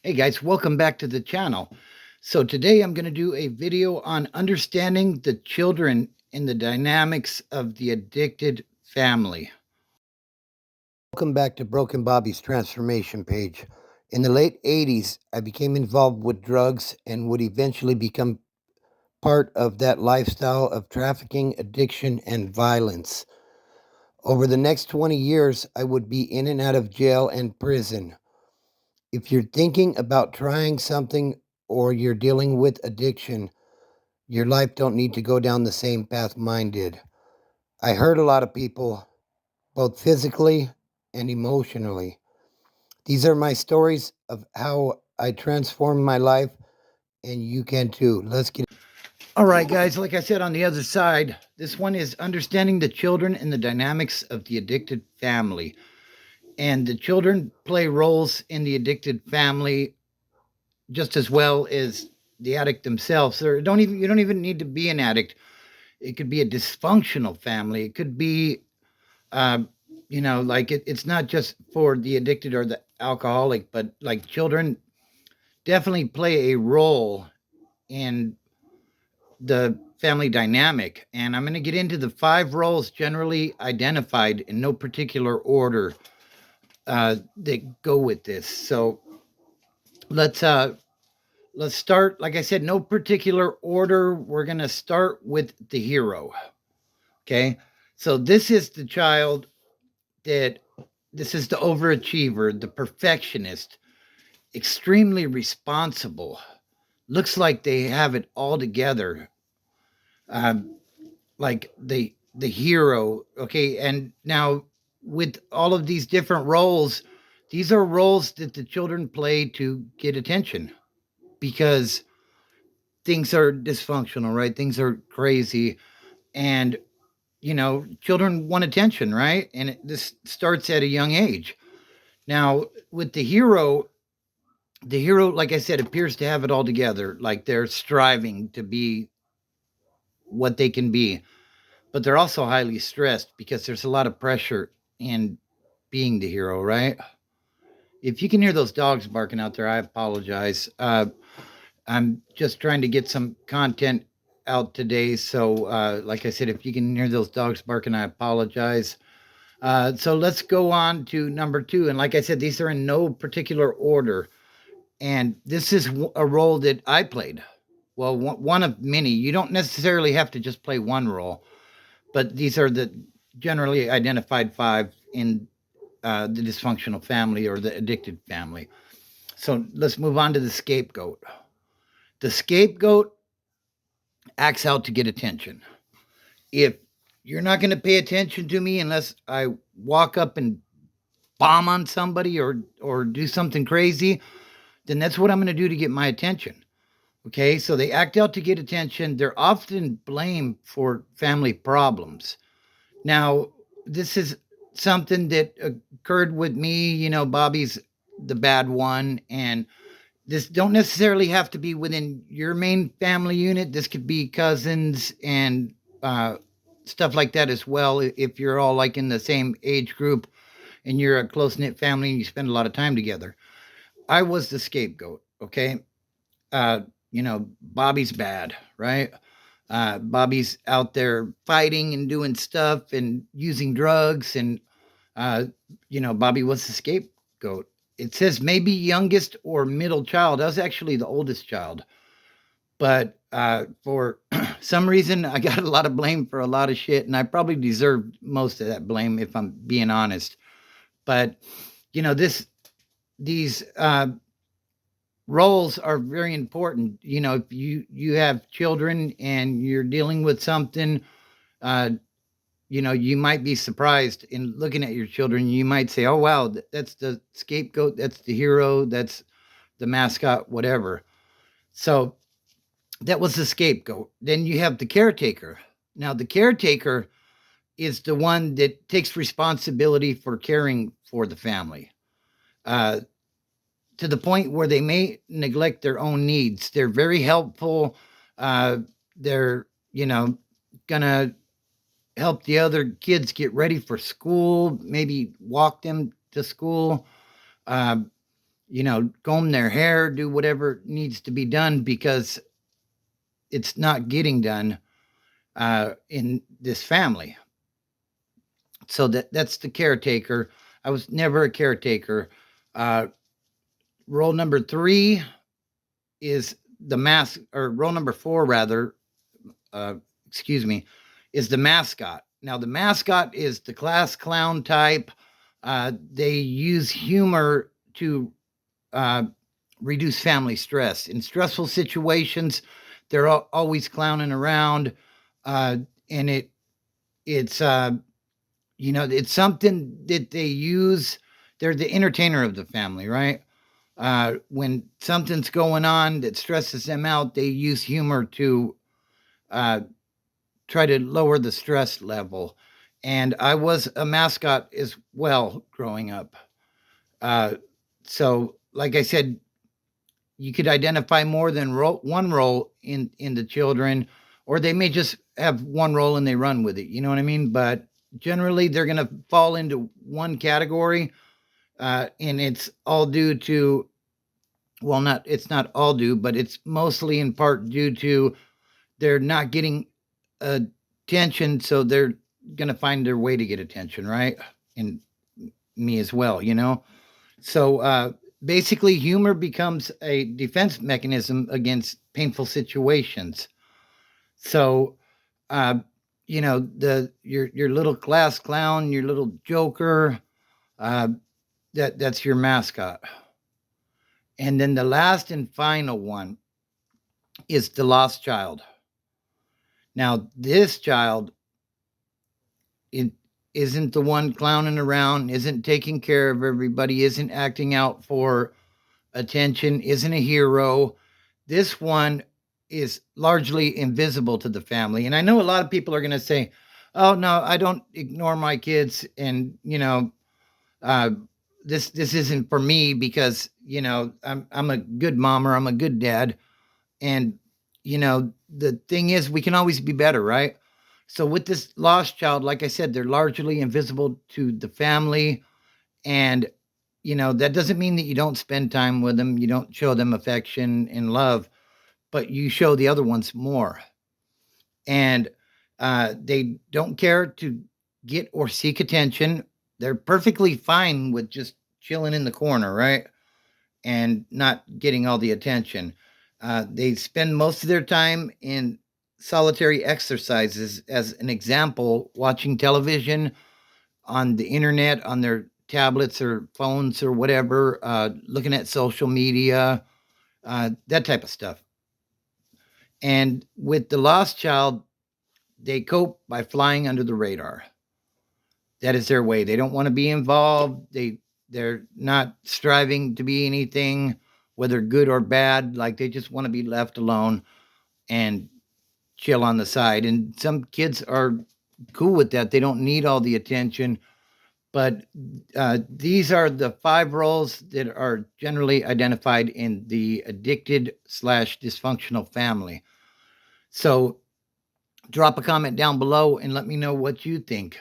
Hey guys, welcome back to the channel. So today I'm going to do a video on understanding the children in the dynamics of the addicted family. Welcome back to Broken Bobby's transformation page. In the late 80s, I became involved with drugs and would eventually become part of that lifestyle of trafficking, addiction, and violence. Over the next 20 years, I would be in and out of jail and prison. If you're thinking about trying something or you're dealing with addiction, your life don't need to go down the same path mine did. I hurt a lot of people, both physically and emotionally. These are my stories of how I transformed my life, and you can too. Let's get. All right, guys, like I said on the other side, this one is understanding the children and the dynamics of the addicted family. And the children play roles in the addicted family just as well as the addict themselves. Or you don't even need to be an addict. It could be a dysfunctional family. It could be, uh, like it's not just for the addicted or the alcoholic, but like children definitely play a role in the family dynamic. And I'm going to get into the 5 roles generally identified in no particular order that go with this. So let's uh, let's start. Like I said, no particular order. We're going to start with the hero. Okay. So this is the child that this is the overachiever, the perfectionist, extremely responsible. Looks like they have it all together. Um, like the hero. Okay. And now with all of these different roles, these are roles that the children play to get attention because things are dysfunctional, right? Things are crazy. And children want attention, right? And this starts at a young age. Now, with the hero, like I said, appears to have it all together. Like they're striving to be what they can be, but they're also highly stressed because there's a lot of pressure in being the hero, right? If you can hear those dogs barking out there, I apologize. I'm just trying to get some content out today. So, like I said, if you can hear those dogs barking, I apologize. So let's go on to number 2. And like I said, these are in no particular order. And this is a role that I played. Well, one of many. You don't necessarily have to just play one role, but these are the generally identified 5 in the dysfunctional family or the addicted family. So let's move on to the scapegoat. The scapegoat acts out to get attention. If you're not going to pay attention to me unless I walk up and bomb on somebody or do something crazy, then that's what I'm going to do to get my attention. Okay, so they act out to get attention. They're often blamed for family problems. Now, this is something that occurred with me. Bobby's the bad one, and this don't necessarily have to be within your main family unit. This could be cousins and stuff like that as well. If you're all like in the same age group and you're a close knit family and you spend a lot of time together. I was the scapegoat. Okay. Uh, Bobby's bad, right? Bobby's out there fighting and doing stuff and using drugs. And, uh, Bobby was the scapegoat. It says maybe youngest or middle child. I was actually the oldest child. But for some reason, I got a lot of blame for a lot of shit. And I probably deserved most of that blame, if I'm being honest. But, these roles are very important. If you have children and you're dealing with something, uh, you might be surprised in looking at your children. You might say, "Oh wow, that's the scapegoat, that's the hero, that's the mascot, whatever." So that was the scapegoat. Then you have the caretaker. Now the caretaker is the one that takes responsibility for caring for the family. Uh, to the point where they may neglect their own needs. They're very helpful. They're, gonna help the other kids get ready for school, maybe walk them to school. Uh, comb their hair, do whatever needs to be done because it's not getting done in this family. So that's the caretaker. I was never a caretaker. Uh, role number three is the mask, or role number four rather. Uh, excuse me, is the mascot. Now the mascot is the class clown type. They use humor to uh, reduce family stress in stressful situations. They're always clowning around, and it's something that they use. They're the entertainer of the family, right? When something's going on that stresses them out, they use humor to uh, try to lower the stress level. And I was a mascot as well growing up. Uh, so, like I said, you could identify more than one role in the children, or they may just have one role and they run with it. You know what I mean? But generally, they're going to fall into one category, and it's all due to, well, not it's not all due, but it's mostly in part due to they're not getting attention, so they're going to find their way to get attention, right? And me as well, you know. So basically, humor becomes a defense mechanism against painful situations. So, uh, your little class clown, your little joker, uh, that's your mascot. And then the last and final one is the lost child. Now, this child it isn't the one clowning around, isn't taking care of everybody, isn't acting out for attention, isn't a hero. This one is largely invisible to the family. And I know a lot of people are going to say, "Oh no, I don't ignore my kids," and uh, this isn't for me because I'm a good mom or I'm a good dad. And the thing is, we can always be better, right? So with this lost child, like I said, they're largely invisible to the family, and that doesn't mean that you don't spend time with them, you don't show them affection and love, but you show the other ones more. And they don't care to get or seek attention. They're perfectly fine with just chilling in the corner, right? And not getting all the attention. They spend most of their time in solitary exercises, as an example, watching television, on the internet, on their tablets or phones or whatever, looking at social media, that type of stuff. And with the lost child, they cope by flying under the radar. That is their way. They don't want to be involved. They're not striving to be anything, whether good or bad. Like they just want to be left alone and chill on the side. And some kids are cool with that. They don't need all the attention. But these are the five roles that are generally identified in the addicted slash dysfunctional family. So drop a comment down below and let me know what you think.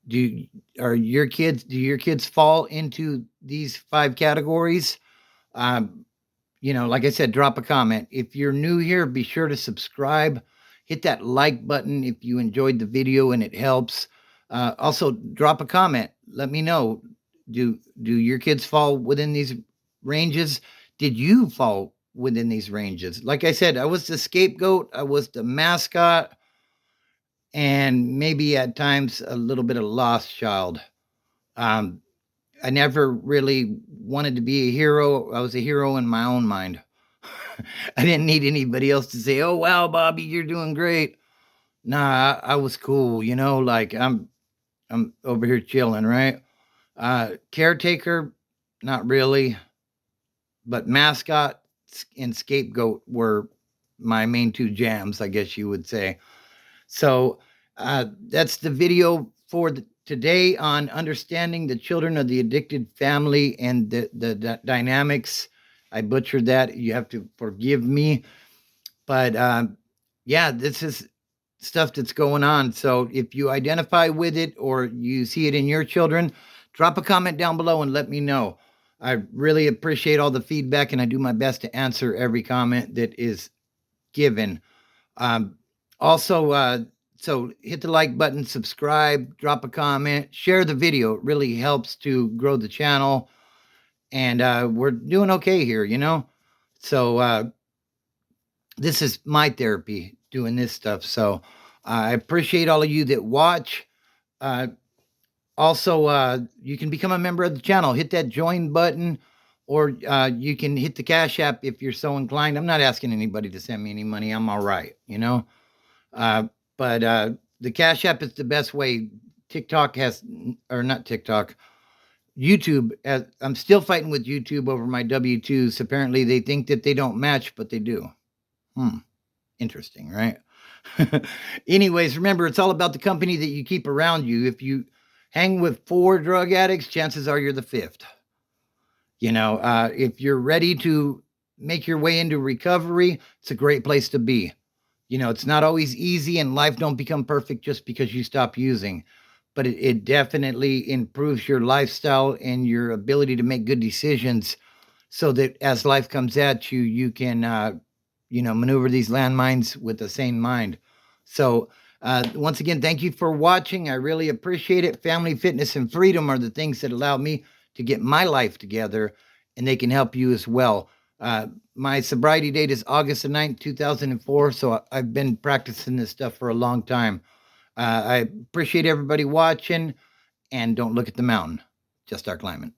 Do your kids fall into these five categories? Um, like I said, drop a comment. If you're new here, be sure to subscribe. Hit that like button if you enjoyed the video and it helps. Also, drop a comment. Let me know. Do your kids fall within these ranges? Did you fall within these ranges? Like I said, I was the scapegoat. I was the mascot, and maybe at times a little bit of lost child. Um, I never really wanted to be a hero. I was a hero in my own mind. I didn't need anybody else to say, "Oh wow, Bobby, you're doing great." Nah, I was cool, like I'm over here chilling, right? Caretaker, not really, but mascot and scapegoat were my main two jams, I guess you would say. So that's the video for today on understanding the children of the addicted family and the dynamics. I butchered that. You have to forgive me. But yeah, this is stuff that's going on. So if you identify with it or you see it in your children, drop a comment down below and let me know. I really appreciate all the feedback, and I do my best to answer every comment that is given. Um, also, so hit the like button, subscribe, drop a comment, share the video. It really helps to grow the channel, and we're doing okay here, you know. So this is my therapy doing this stuff. So I appreciate all of you that watch. Uh, Also, you can become a member of the channel. Hit that join button, or you can hit the Cash App if you're so inclined. I'm not asking anybody to send me any money. I'm all right, you know. Uh, but the Cash App is the best way. TikTok has, or not TikTok, YouTube. I'm still fighting with YouTube over my W-2s. Apparently, they think that they don't match, but they do. Interesting, right? Anyways, remember, it's all about the company that you keep around you. If you hang with 4 drug addicts, chances are you're the 5th. If you're ready to make your way into recovery, it's a great place to be. It's not always easy, and life don't become perfect just because you stop using, but it definitely improves your lifestyle and your ability to make good decisions, so that as life comes at you, you can, maneuver these landmines with a sane mind. So, once again, thank you for watching. I really appreciate it. Family, fitness, and freedom are the things that allow me to get my life together, and they can help you as well. My sobriety date is August the 9th, 2004. So I've been practicing this stuff for a long time. I appreciate everybody watching, and don't look at the mountain, just start climbing.